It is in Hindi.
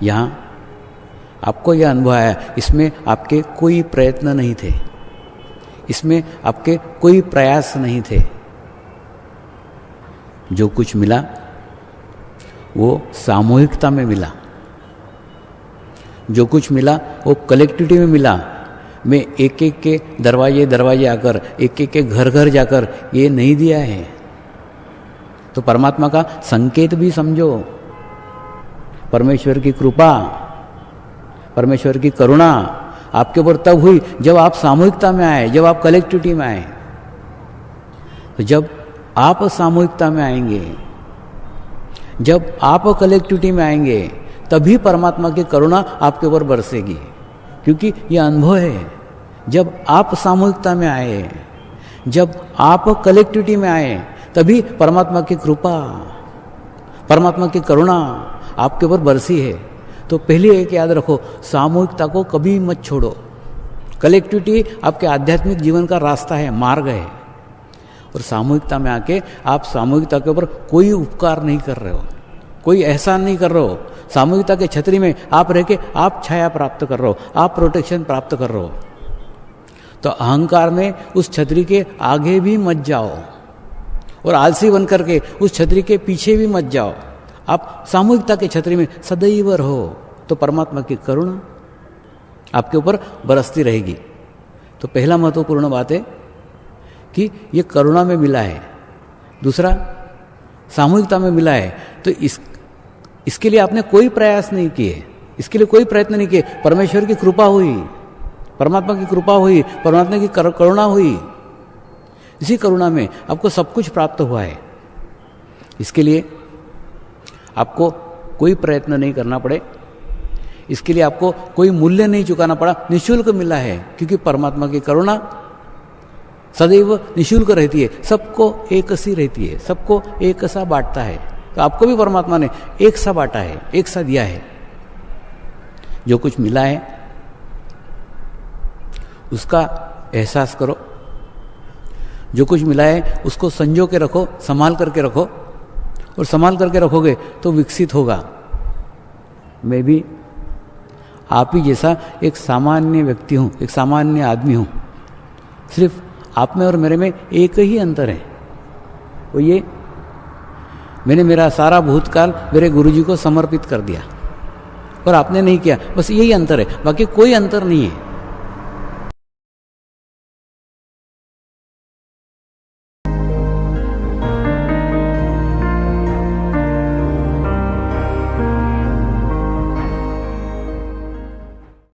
यहाँ आपको यह अनुभव आया, इसमें आपके कोई प्रयत्न नहीं थे, इसमें आपके कोई प्रयास नहीं थे। जो कुछ मिला वो सामूहिकता में मिला, जो कुछ मिला वो कलेक्टिविटी में मिला। मैं एक एक के दरवाजे आकर, एक एक के घर घर जाकर ये नहीं दिया है। तो परमात्मा का संकेत भी समझो, परमेश्वर की कृपा, परमेश्वर की करुणा आपके ऊपर तब हुई जब आप सामूहिकता में आए, जब आप कलेक्टिविटी में आए। तो जब आप सामूहिकता में आएंगे, जब आप कलेक्टिविटी में आएंगे, तभी परमात्मा की करुणा आपके ऊपर बरसेगी। क्योंकि यह अनुभव है, जब आप सामूहिकता में आए, जब आप कलेक्टिविटी में आए, तभी परमात्मा की कृपा, परमात्मा की करुणा आपके ऊपर बरसी है। तो पहले एक याद रखो, सामूहिकता को कभी मत छोड़ो। कलेक्टिविटी आपके आध्यात्मिक जीवन का रास्ता है, मार्ग है। और सामूहिकता में आके आप सामूहिकता के ऊपर कोई उपकार नहीं कर रहे हो, कोई एहसान नहीं कर रहे हो। सामूहिकता के छतरी में आप रह के आप छाया प्राप्त कर रहे हो, आप प्रोटेक्शन प्राप्त कर रहे हो। तो अहंकार में उस छतरी के आगे भी मत जाओ और आलसी बन करके उस छतरी के पीछे भी मत जाओ। आप सामूहिकता के छतरी में सदैव रहो, तो परमात्मा की करुणा आपके ऊपर बरसती रहेगी। तो पहला महत्वपूर्ण बात है कि ये करुणा में मिला है, दूसरा सामूहिकता में मिला है। तो इसके लिए आपने कोई प्रयास नहीं किए, इसके लिए कोई प्रयत्न नहीं किए। परमेश्वर की कृपा हुई, परमात्मा की कृपा हुई, परमात्मा की करुणा हुई। इसी करुणा में आपको सब कुछ प्राप्त हुआ है। इसके लिए आपको कोई प्रयत्न नहीं करना पड़े, इसके लिए आपको कोई मूल्य नहीं चुकाना पड़ा, निःशुल्क मिला है। क्योंकि परमात्मा की करुणा सदैव निःशुल्क रहती है, सबको एक सी रहती है, सबको एक सा बांटता है। तो आपको भी परमात्मा ने एक सा बांटा है, एक सा दिया है। जो कुछ मिला है उसका एहसास करो, जो कुछ मिला है उसको संजो के रखो, संभाल करके रखो। और संभाल करके रखोगे तो विकसित होगा। मैं भी आप ही जैसा एक सामान्य व्यक्ति हूँ, एक सामान्य आदमी हूँ। सिर्फ आप में और मेरे में एक ही अंतर है, वो ये, मैंने मेरा सारा भूतकाल मेरे गुरुजी को समर्पित कर दिया और आपने नहीं किया। बस यही अंतर है, बाकी कोई अंतर नहीं है।